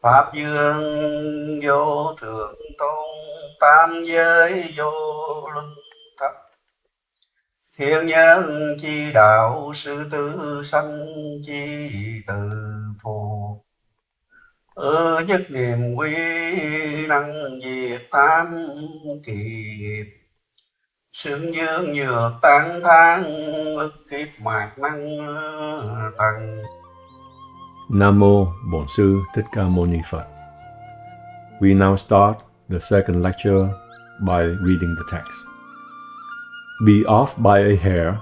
Pháp dương vô thượng tôn, tam giới vô luân thập. Thiên nhân chi đạo, sư tử sanh chi từ phù. Nhất niệm quy năng diệt tam kỳ nghiệp. Xương dương nhược tán thán, ức kiếp mạt năng tầng. Nam Mô Bổn Sư Thích Ca Mâu Ni Phật. We now start the second lecture by reading the text. Be off by a hair,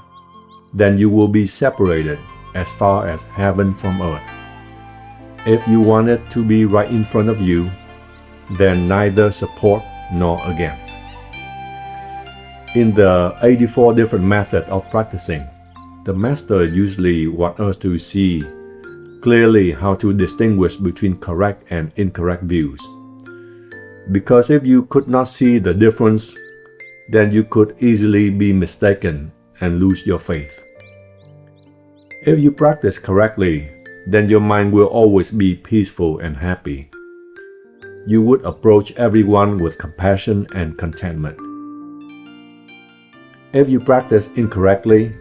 then you will be separated as far as heaven from earth. If you want it to be right in front of you, then neither support nor against. In the 84 different methods of practicing, the Master usually wants us to see clearly how to distinguish between correct and incorrect views. Because if you could not see the difference, then you could easily be mistaken and lose your faith. If you practice correctly, then your mind will always be peaceful and happy. You would approach everyone with compassion and contentment. If you practice incorrectly,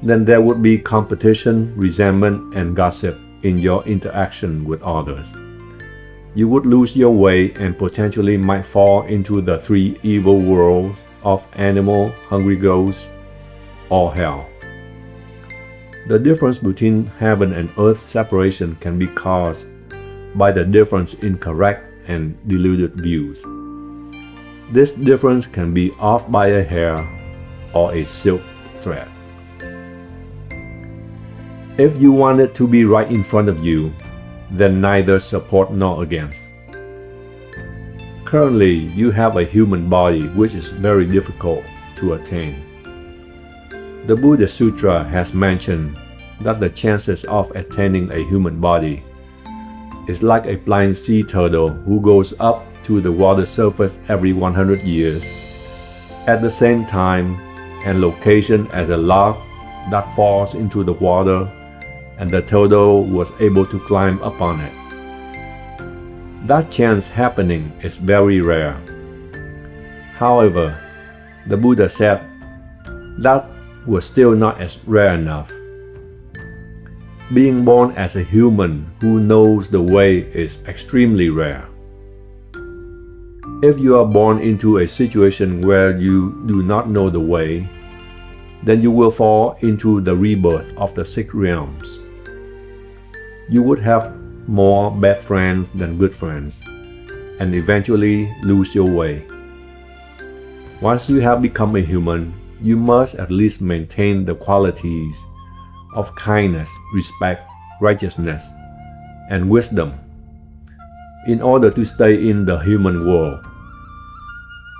then there would be competition, resentment, and gossip in your interaction with others. You would lose your way and potentially might fall into the three evil worlds of animal, hungry ghosts, or hell. The difference between heaven and earth separation can be caused by the difference in correct and deluded views. This difference can be off by a hair or a silk thread. If you want it to be right in front of you, then neither support nor against. Currently, you have a human body which is very difficult to attain. The Buddha Sutra has mentioned that the chances of attaining a human body is like a blind sea turtle who goes up to the water surface every 100 years, at the same time and location as a log that falls into the water, and the turtle was able to climb upon it. That chance happening is very rare. However, the Buddha said that was still not as rare enough. Being born as a human who knows the way is extremely rare. If you are born into a situation where you do not know the way, then you will fall into the rebirth of the six realms. You would have more bad friends than good friends, and eventually lose your way. Once you have become a human, you must at least maintain the qualities of kindness, respect, righteousness, and wisdom in order to stay in the human world.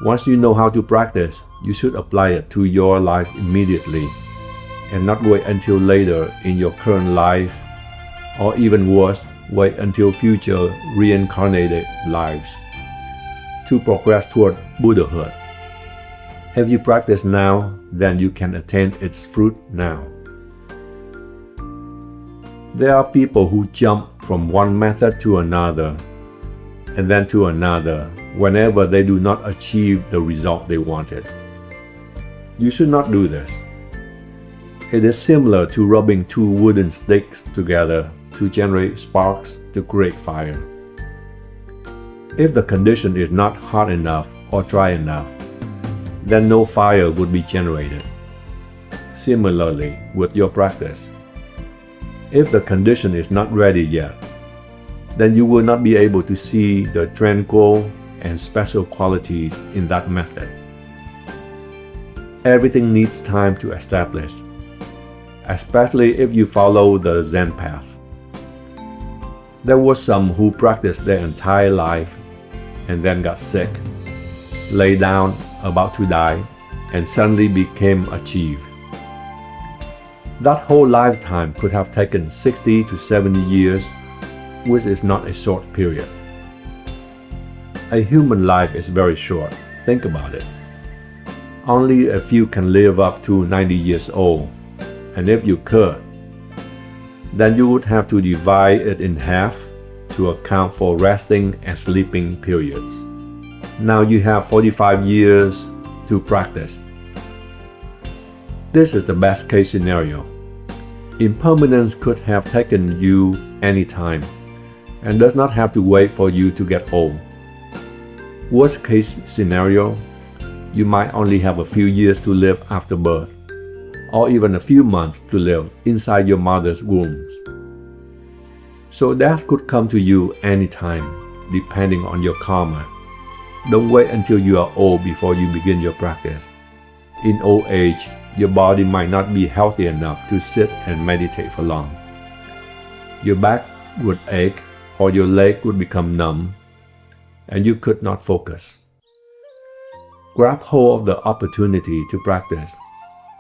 Once you know how to practice, you should apply it to your life immediately and not wait until later in your current life, or even worse, wait until future reincarnated lives to progress toward Buddhahood. If you practice now, then you can attain its fruit now. There are people who jump from one method to another and then to another whenever they do not achieve the result they wanted. You should not do this. It is similar to rubbing two wooden sticks together to generate sparks to create fire. If the condition is not hot enough or dry enough, then no fire would be generated. Similarly, with your practice, if the condition is not ready yet, then you will not be able to see the tranquil and special qualities in that method. Everything needs time to establish, especially if you follow the Zen path. There were some who practiced their entire life and then got sick, lay down about to die, and suddenly became achieved. That whole lifetime could have taken 60 to 70 years, which is not a short period. A human life is very short. Think about it. Only a few can live up to 90 years old, and if you could, then you would have to divide it in half to account for resting and sleeping periods. Now you have 45 years to practice. This is the best case scenario. Impermanence could have taken you any time and does not have to wait for you to get old. Worst case scenario, you might only have a few years to live after birth, or even a few months to live inside your mother's wombs. So death could come to you anytime, depending on your karma. Don't wait until you are old before you begin your practice. In old age, your body might not be healthy enough to sit and meditate for long. Your back would ache or your leg would become numb, and you could not focus. Grab hold of the opportunity to practice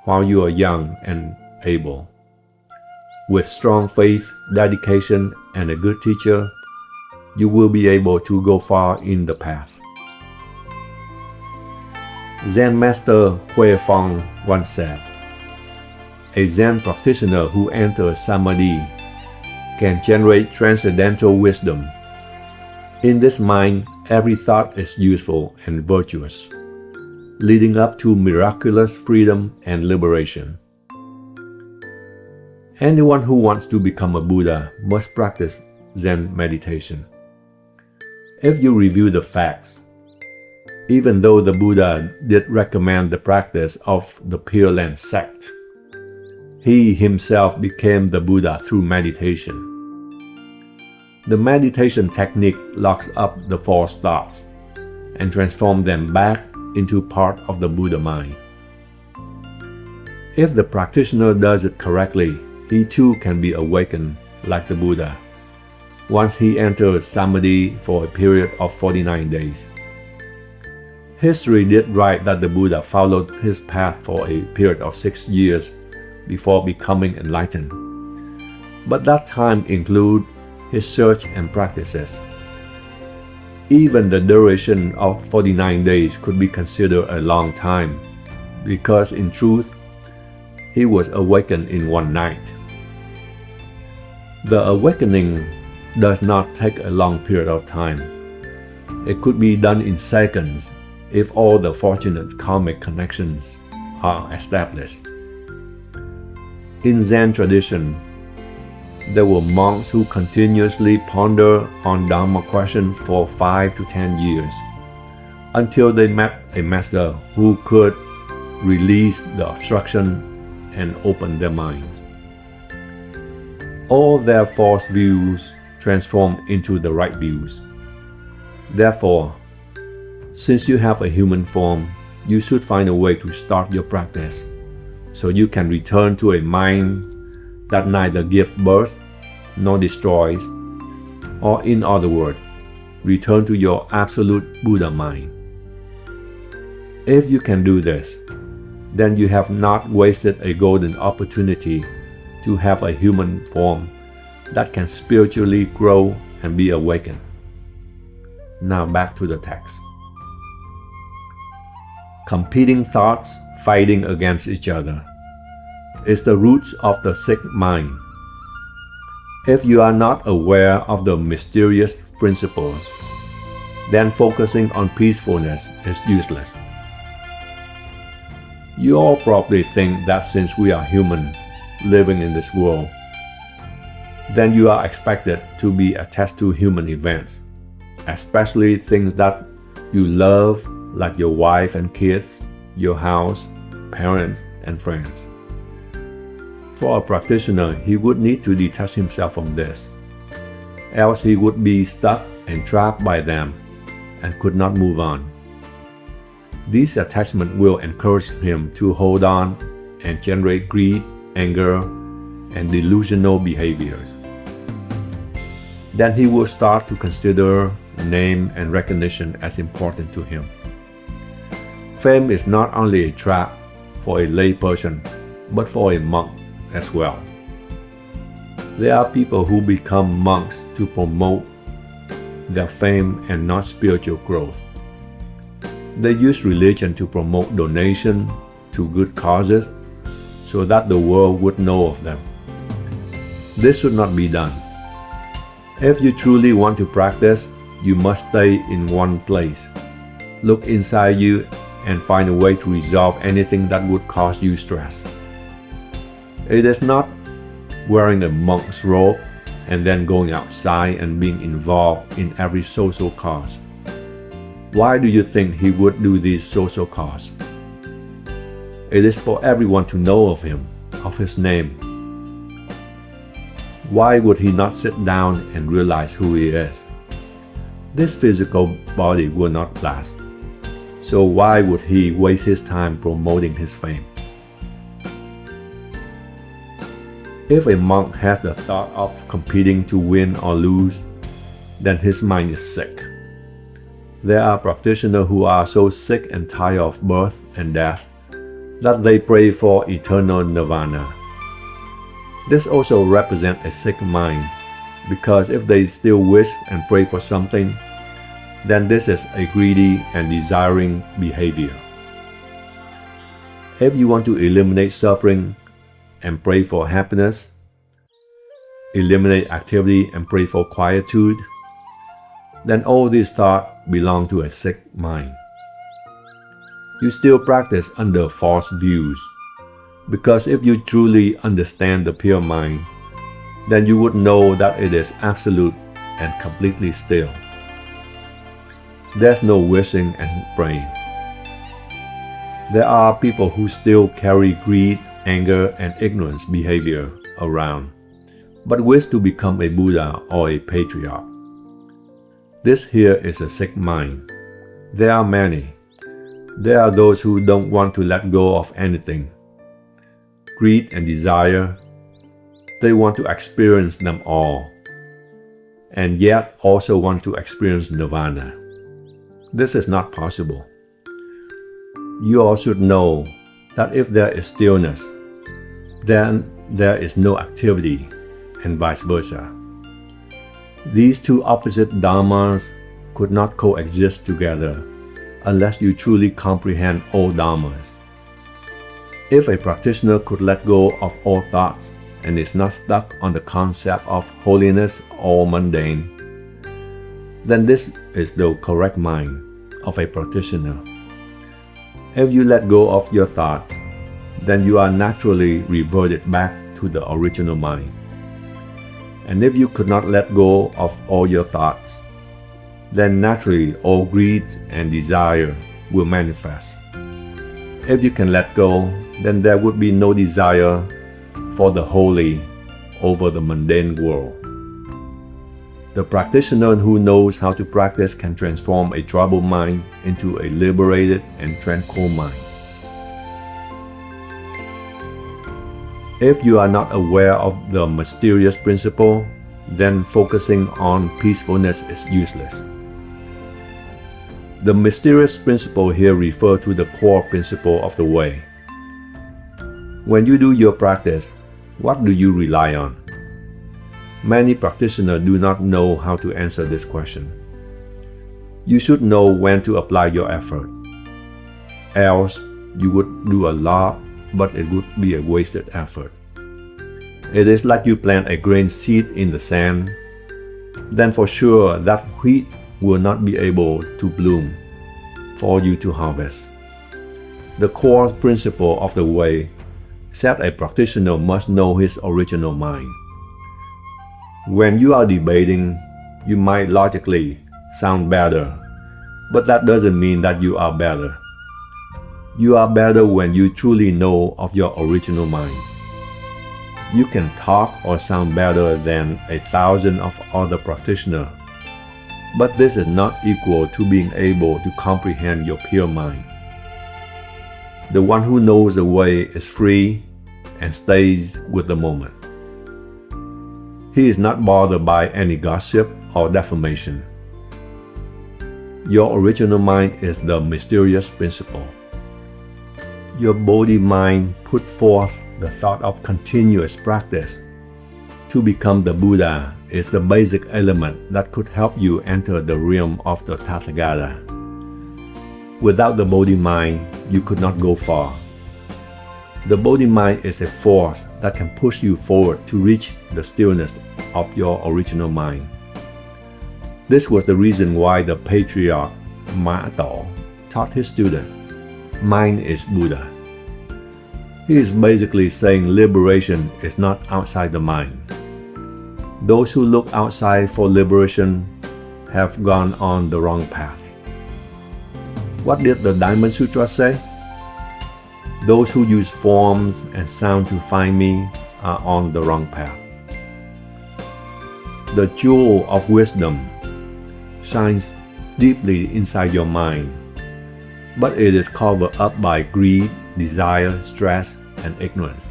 while you are young and able. With strong faith, dedication, and a good teacher, you will be able to go far in the path. Zen Master Hui Feng once said, "A Zen practitioner who enters Samadhi can generate transcendental wisdom. In this mind, every thought is useful and virtuous, leading up to miraculous freedom and liberation." Anyone who wants to become a Buddha must practice Zen meditation. If you review the facts, even though the Buddha did recommend the practice of the Pure Land sect, he himself became the Buddha through meditation. The meditation technique locks up the false thoughts and transforms them back into part of the Buddha mind. If the practitioner does it correctly, he too can be awakened like the Buddha once he enters Samadhi for a period of 49 days. History did write that the Buddha followed his path for a period of 6 years before becoming enlightened, but that time included his search and practices. Even the duration of 49 days could be considered a long time, because in truth, he was awakened in one night. The awakening does not take a long period of time. It could be done in seconds if all the fortunate karmic connections are established. In Zen tradition, there were monks who continuously pondered on Dharma questions for 5 to 10 years, until they met a master who could release the obstruction and open their minds. All their false views transformed into the right views. Therefore, since you have a human form, you should find a way to start your practice so you can return to a mind that neither gives birth nor destroys, or in other words, return to your absolute Buddha mind. If you can do this, then you have not wasted a golden opportunity to have a human form that can spiritually grow and be awakened. Now back to the text. Competing thoughts fighting against each other is the roots of the sick mind. If you are not aware of the mysterious principles, then focusing on peacefulness is useless. You all probably think that since we are human living in this world, then you are expected to be attached to human events, especially things that you love, like your wife and kids, your house, parents, and friends. For a practitioner, he would need to detach himself from this, else he would be stuck and trapped by them and could not move on. This attachment will encourage him to hold on and generate greed, anger, and delusional behaviors. Then he will start to consider name and recognition as important to him. Fame is not only a trap for a lay person, but for a monk as well. There are people who become monks to promote their fame and not spiritual growth. They use religion to promote donation to good causes so that the world would know of them. This should not be done. If you truly want to practice, you must stay in one place. Look inside you and find a way to resolve anything that would cause you stress. It is not wearing a monk's robe and then going outside and being involved in every social cause. Why do you think he would do these social causes? It is for everyone to know of him, of his name. Why would he not sit down and realize who he is? This physical body will not last. So why would he waste his time promoting his fame? If a monk has the thought of competing to win or lose, then his mind is sick. There are practitioners who are so sick and tired of birth and death that they pray for eternal nirvana. This also represents a sick mind, because if they still wish and pray for something, then this is a greedy and desiring behavior. If you want to eliminate suffering and pray for happiness, eliminate activity and pray for quietude, then all these thoughts belong to a sick mind. You still practice under false views, because if you truly understand the pure mind, then you would know that it is absolute and completely still. There's no wishing and praying. There are people who still carry greed, anger, and ignorance behavior around, but wish to become a Buddha or a patriarch. This here is a sick mind. There are many. There are those who don't want to let go of anything. Greed and desire, they want to experience them all, and yet also want to experience nirvana. This is not possible. You all should know that if there is stillness, then there is no activity, and vice versa. These two opposite dharmas could not coexist together unless you truly comprehend all dharmas. If a practitioner could let go of all thoughts and is not stuck on the concept of holiness or mundane, then this is the correct mind of a practitioner. If you let go of your thought, then you are naturally reverted back to the original mind. And if you could not let go of all your thoughts, then naturally all greed and desire will manifest. If you can let go, then there would be no desire for the holy over the mundane world. The practitioner who knows how to practice can transform a troubled mind into a liberated and tranquil mind. If you are not aware of the mysterious principle, then focusing on peacefulness is useless. The mysterious principle here refers to the core principle of the way. When you do your practice, what do you rely on? Many practitioners do not know how to answer this question. You should know when to apply your effort. Else, you would do a lot, but it would be a wasted effort. It is like you plant a grain seed in the sand, then for sure that wheat will not be able to bloom for you to harvest. The core principle of the way said a practitioner must know his original mind. When you are debating, you might logically sound better, but that doesn't mean that you are better. You are better when you truly know of your original mind. You can talk or sound better than 1,000 of other practitioners, but this is not equal to being able to comprehend your pure mind. The one who knows the way is free and stays with the moment. He is not bothered by any gossip or defamation. Your original mind is the mysterious principle. Your body-mind put forth the thought of continuous practice. To become the Buddha is the basic element that could help you enter the realm of the Tathagata. Without the body-mind, you could not go far. The body-mind is a force that can push you forward to reach the stillness of your original mind. This was the reason why the patriarch Ma Tao taught his student, mind is Buddha. He is basically saying liberation is not outside the mind. Those who look outside for liberation have gone on the wrong path. What did the Diamond Sutra say? Those who use forms and sound to find me are on the wrong path. The jewel of wisdom shines deeply inside your mind, but it is covered up by greed, desire, stress, and ignorance.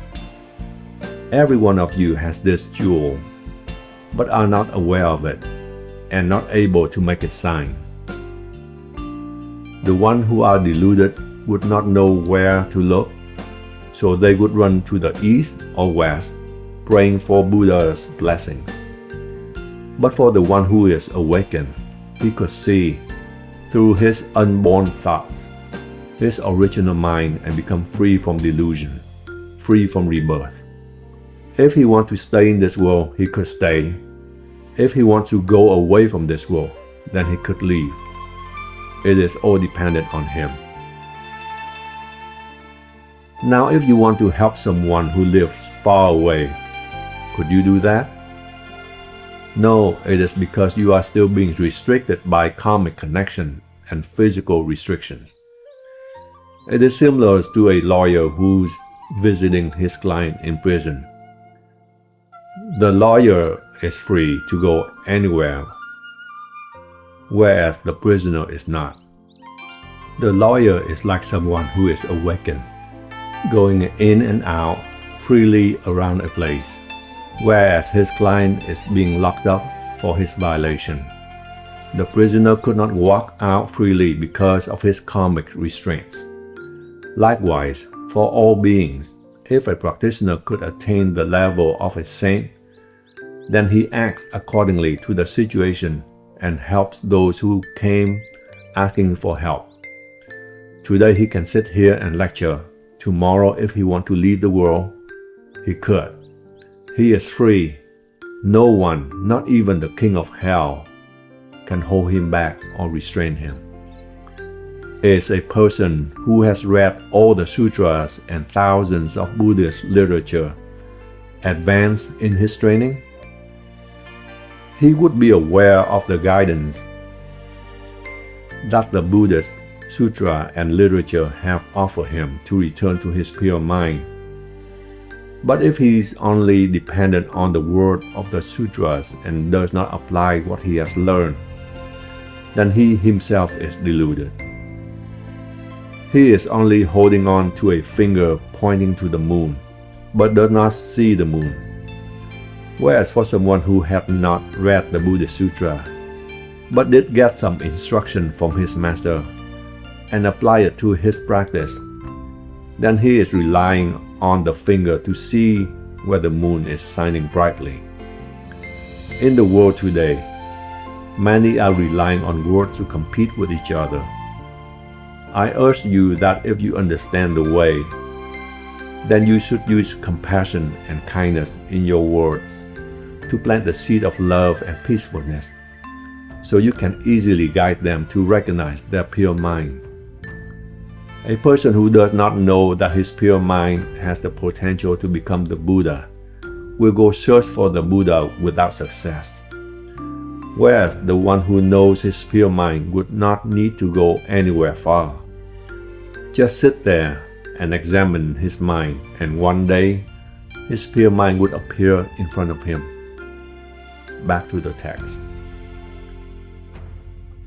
Every one of you has this jewel, but are not aware of it and not able to make it shine. The ones who are deluded would not know where to look, so they would run to the east or west, praying for Buddha's blessings. But for the one who is awakened, he could see, through his unborn thoughts, his original mind and become free from delusion, free from rebirth. If he wants to stay in this world, he could stay. If he wants to go away from this world, then he could leave. It is all dependent on him. Now, if you want to help someone who lives far away, could you do that? No, it is because you are still being restricted by karmic connection and physical restrictions. It is similar to a lawyer who's visiting his client in prison. The lawyer is free to go anywhere, whereas the prisoner is not. The lawyer is like someone who is awakened, going in and out freely around a place, whereas his client is being locked up for his violation. The prisoner could not walk out freely because of his karmic restraints. Likewise, for all beings, if a practitioner could attain the level of a saint, then he acts accordingly to the situation and helps those who came asking for help. Today he can sit here and lecture. Tomorrow, if he wants to leave the world, he could. He is free. No one, not even the king of hell, can hold him back or restrain him. Is a person who has read all the sutras and thousands of Buddhist literature advanced in his training? He would be aware of the guidance that the Buddhist sutra and literature have offered him to return to his pure mind. But if he is only dependent on the word of the sutras and does not apply what he has learned, then he himself is deluded. He is only holding on to a finger pointing to the moon, but does not see the moon. Whereas for someone who had not read the Buddhist Sutra, but did get some instruction from his master and apply it to his practice, then he is relying on the finger to see where the moon is shining brightly. In the world today, many are relying on words to compete with each other. I urge you that if you understand the way, then you should use compassion and kindness in your words to plant the seed of love and peacefulness, so you can easily guide them to recognize their pure mind. A person who does not know that his pure mind has the potential to become the Buddha will go search for the Buddha without success, whereas the one who knows his pure mind would not need to go anywhere far. Just sit there and examine his mind, and one day his pure mind would appear in front of him. Back to the text.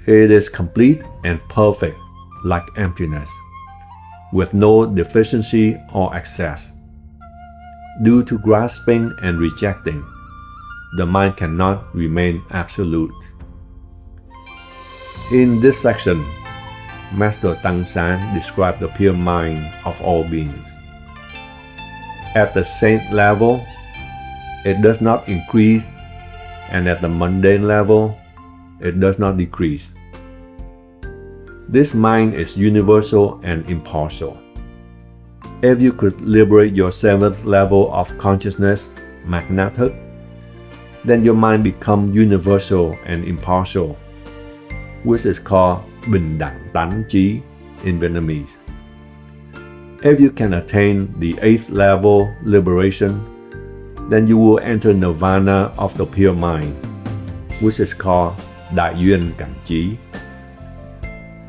It is complete and perfect, like emptiness, with no deficiency or excess. Due to grasping and rejecting, the mind cannot remain absolute. In this section, Master Tang San described the pure mind of all beings. At the saint level, it does not increase, and at the mundane level, it does not decrease. This mind is universal and impartial. If you could liberate your seventh level of consciousness, Magnatic, then your mind becomes universal and impartial which is called Bình Đẳng Tánh Trí in Vietnamese. If you can attain the 8th level liberation, then you will enter nirvana of the pure mind, which is called Đại Duyên Cảnh Trí.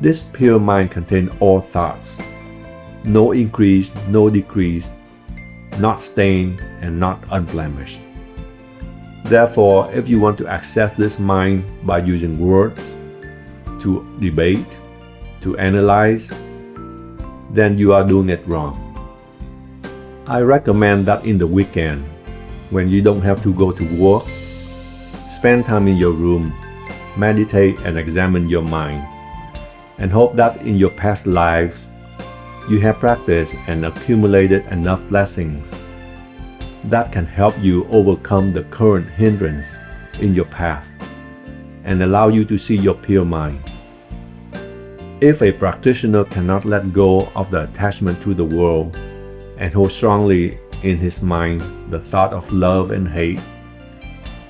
This pure mind contains all thoughts, no increase, no decrease, not stained and not unblemished. Therefore, if you want to access this mind by using words, to debate, to analyze, then you are doing it wrong. I recommend that in the weekend, when you don't have to go to work, spend time in your room, meditate and examine your mind, and hope that in your past lives, you have practiced and accumulated enough blessings that can help you overcome the current hindrance in your path and allow you to see your pure mind. If a practitioner cannot let go of the attachment to the world and hold strongly in his mind the thought of love and hate,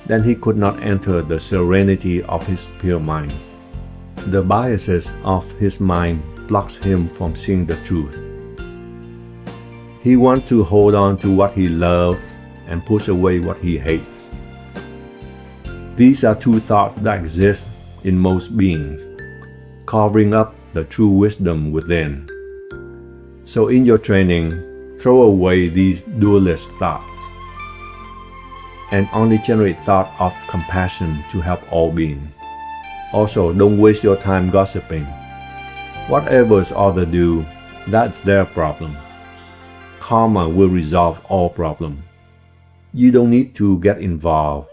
then he could not enter the serenity of his pure mind. The biases of his mind blocks him from seeing the truth. He wants to hold on to what he loves and push away what he hates. These are two thoughts that exist in most beings, covering up the true wisdom within. So in your training, throw away these dualist thoughts and only generate thought of compassion to help all beings. Also, don't waste your time gossiping. Whatever others do, that's their problem. Karma will resolve all problems. You don't need to get involved.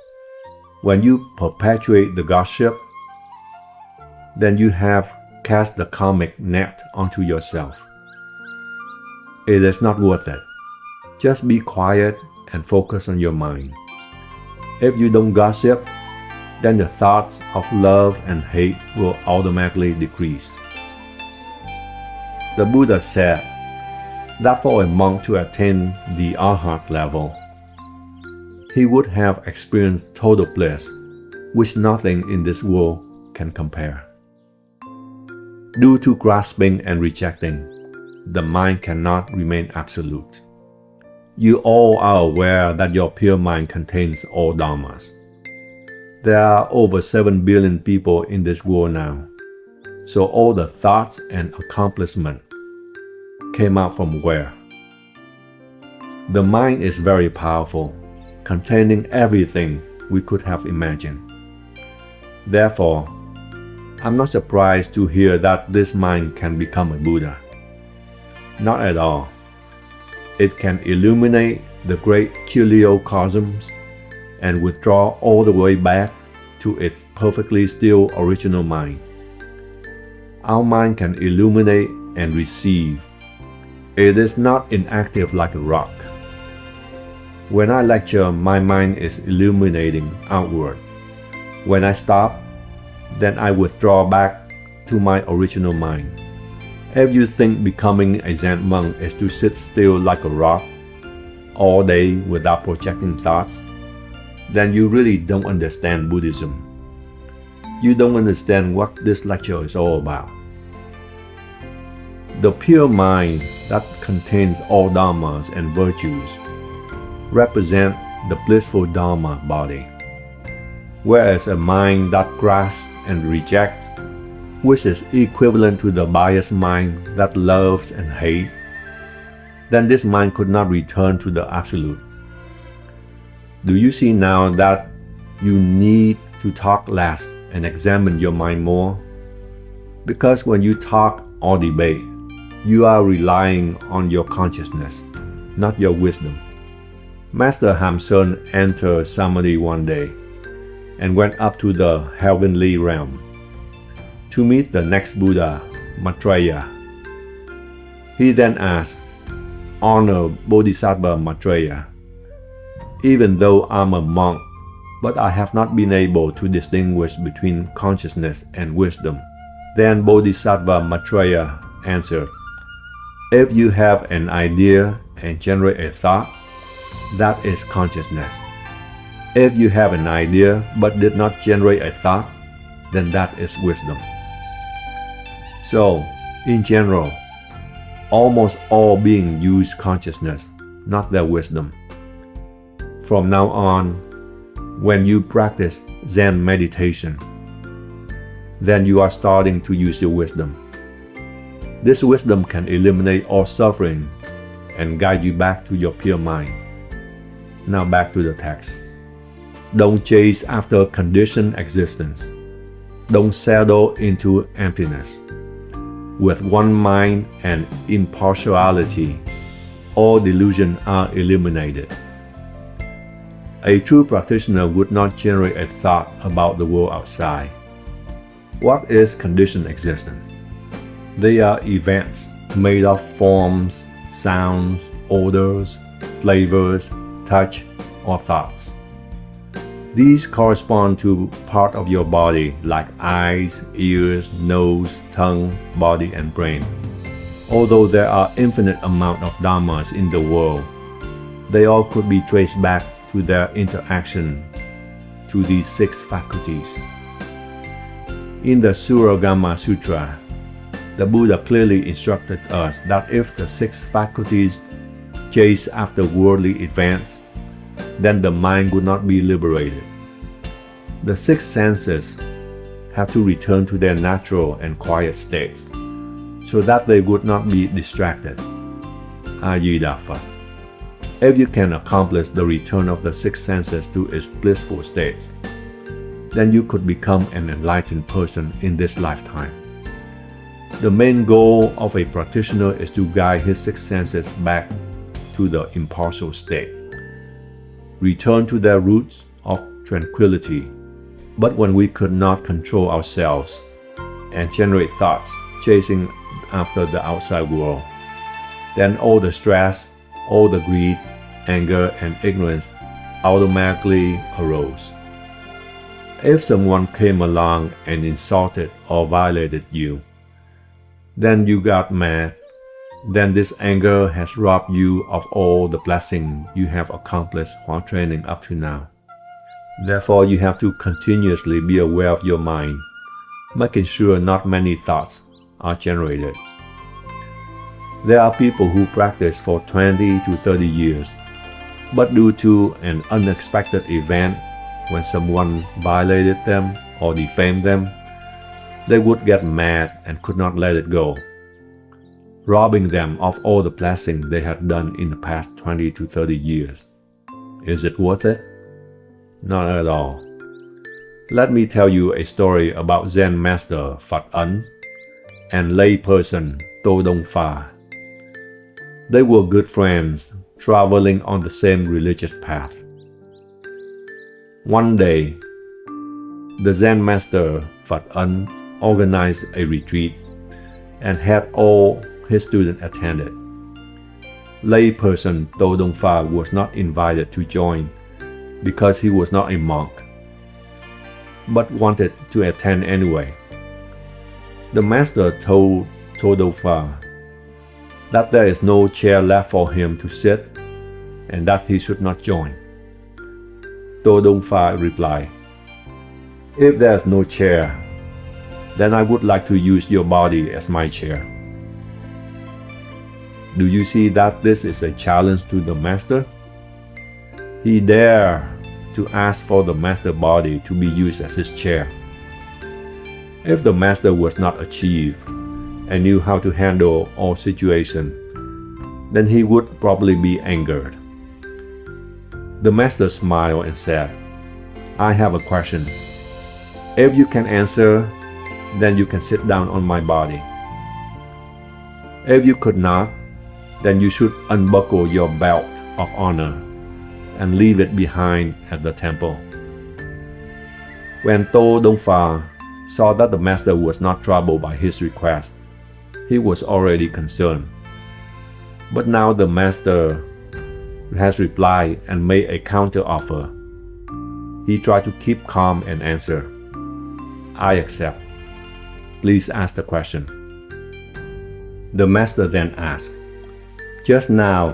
When you perpetuate the gossip, then you have cast the karmic net onto yourself. It is not worth it. Just be quiet and focus on your mind. If you don't gossip, then the thoughts of love and hate will automatically decrease. The Buddha said that for a monk to attain the Arhat level, he would have experienced total bliss, which nothing in this world can compare. Due to grasping and rejecting, the mind cannot remain absolute. You all are aware that your pure mind contains all dharmas. There are over 7 billion people in this world now, so all the thoughts and accomplishment came out from where? The mind is very powerful, containing everything we could have imagined. Therefore, I'm not surprised to hear that this mind can become a Buddha. Not at all. It can illuminate the great Cosmos and withdraw all the way back to its perfectly still original mind. Our mind can illuminate and receive. It is not inactive like a rock. When I lecture, my mind is illuminating outward. When I stop, then I withdraw back to my original mind. If you think becoming a Zen monk is to sit still like a rock all day without projecting thoughts, then you really don't understand Buddhism. You don't understand what this lecture is all about. The pure mind that contains all dharmas and virtues represent the blissful dharma body, whereas a mind that grasps and rejects, which is equivalent to the biased mind that loves and hates, then this mind could not return to the Absolute. Do you see now that you need to talk less and examine your mind more? Because when you talk or debate, you are relying on your consciousness, not your wisdom. Master Hamsun entered Samadhi one day and went up to the heavenly realm to meet the next Buddha, Maitreya. He then asked, "Honor Bodhisattva Maitreya, even though I'm a monk, but I have not been able to distinguish between consciousness and wisdom." Then Bodhisattva Maitreya answered, "If you have an idea and generate a thought, that is consciousness. If you have an idea but did not generate a thought, then that is wisdom." So, in general, almost all beings use consciousness, not their wisdom. From now on, when you practice Zen meditation, then you are starting to use your wisdom. This wisdom can eliminate all suffering and guide you back to your pure mind. Now back to the text. Don't chase after conditioned existence. Don't settle into emptiness. With one mind and impartiality, all delusions are eliminated. A true practitioner would not generate a thought about the world outside. What is conditioned existence? They are events made of forms, sounds, odors, flavors, touch, or thoughts. These correspond to part of your body like eyes, ears, nose, tongue, body, and brain. Although there are infinite amount of dhammas in the world, they all could be traced back to their interaction to these 6 faculties. In the Suragama Sutra, the Buddha clearly instructed us that if the 6 faculties chase after worldly advance, then the mind would not be liberated. The 6 senses have to return to their natural and quiet states, so that they would not be distracted. Ajidapha. If you can accomplish the return of the 6 senses to its blissful states, then you could become an enlightened person in this lifetime. The main goal of a practitioner is to guide his 6 senses back to the impartial state, return to their roots of tranquility. But when we could not control ourselves and generate thoughts chasing after the outside world, then all the stress, all the greed, anger, and ignorance automatically arose. If someone came along and insulted or violated you, then you got mad. Then this anger has robbed you of all the blessing you have accomplished while training up to now. Therefore, you have to continuously be aware of your mind, making sure not many thoughts are generated. There are people who practice for 20 to 30 years, but due to an unexpected event, when someone violated them or defamed them, they would get mad and could not let it go, robbing them of all the blessing they had done in the past 20 to 30 years. Is it worth it? Not at all. Let me tell you a story about Zen Master Fayan and layperson To Dong Fa. They were good friends, traveling on the same religious path. One day, the Zen Master Fayan organized a retreat and had all his students attended. Layperson To Dong Fa was not invited to join because he was not a monk, but wanted to attend anyway. The master told To Dong Fa that there is no chair left for him to sit and that he should not join. To Dong Fa replied, "If there is no chair, then I would like to use your body as my chair." Do you see that this is a challenge to the master? He dared to ask for the master body to be used as his chair. If the master was not achieved and knew how to handle all situations, then he would probably be angered. The master smiled and said, "I have a question. If you can answer, then you can sit down on my body. If you could not, then you should unbuckle your belt of honor and leave it behind at the temple." When To Dong Fa saw that the master was not troubled by his request, he was already concerned. But now the master has replied and made a counter-offer. He tried to keep calm and answer, "I accept. Please ask the question." The master then asked, "Just now,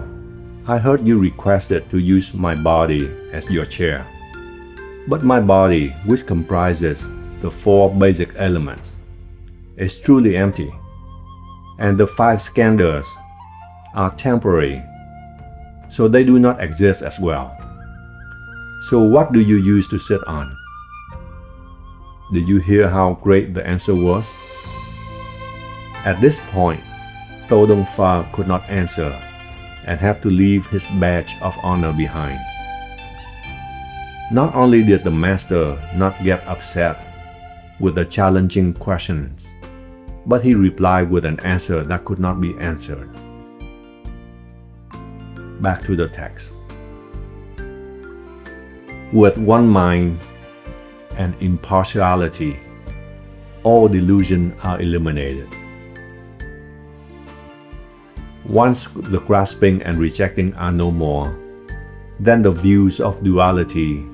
I heard you requested to use my body as your chair. But my body, which comprises the 4 basic elements, is truly empty, and the 5 skandhas are temporary, so they do not exist as well. So what do you use to sit on? Did you hear how great the answer was? At this point, Todong Fa could not answer and had to leave his badge of honor behind. Not only did the master not get upset with the challenging questions, but he replied with an answer that could not be answered. Back to the text. With one mind and impartiality, all delusions are eliminated. Once the grasping and rejecting are no more, then the views of duality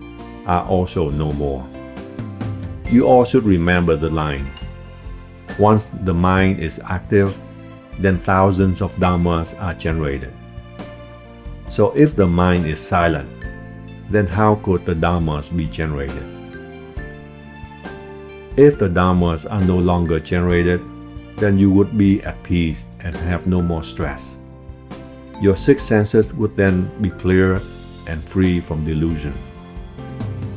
are also no more. You all should remember the lines. Once the mind is active, then thousands of dhammas are generated. So if the mind is silent, then how could the dhammas be generated? If the dhammas are no longer generated, then you would be at peace and have no more stress. Your 6 senses would then be clear and free from delusion.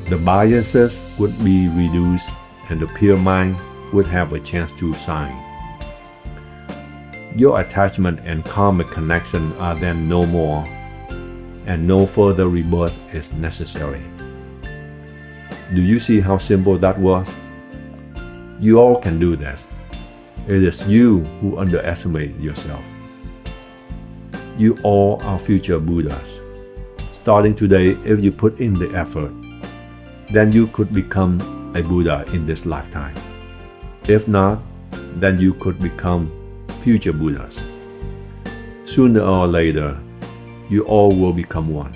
The biases would be reduced and the pure mind would have a chance to shine. Your attachment and karmic connection are then no more, and no further rebirth is necessary. Do you see how simple that was? You all can do this. It is you who underestimate yourself. You all are future Buddhas. Starting today, if you put in the effort, then you could become a Buddha in this lifetime. If not, then you could become future Buddhas. Sooner or later, you all will become one.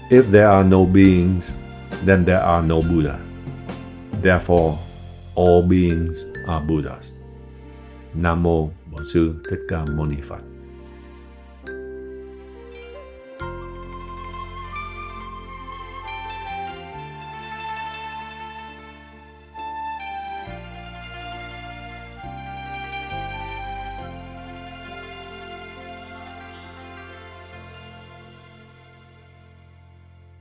If there are no beings, then there are no Buddha. Therefore, all beings are Buddhas. Nam Mô Bổn Sư Thích Ca Mâu Ni Phật.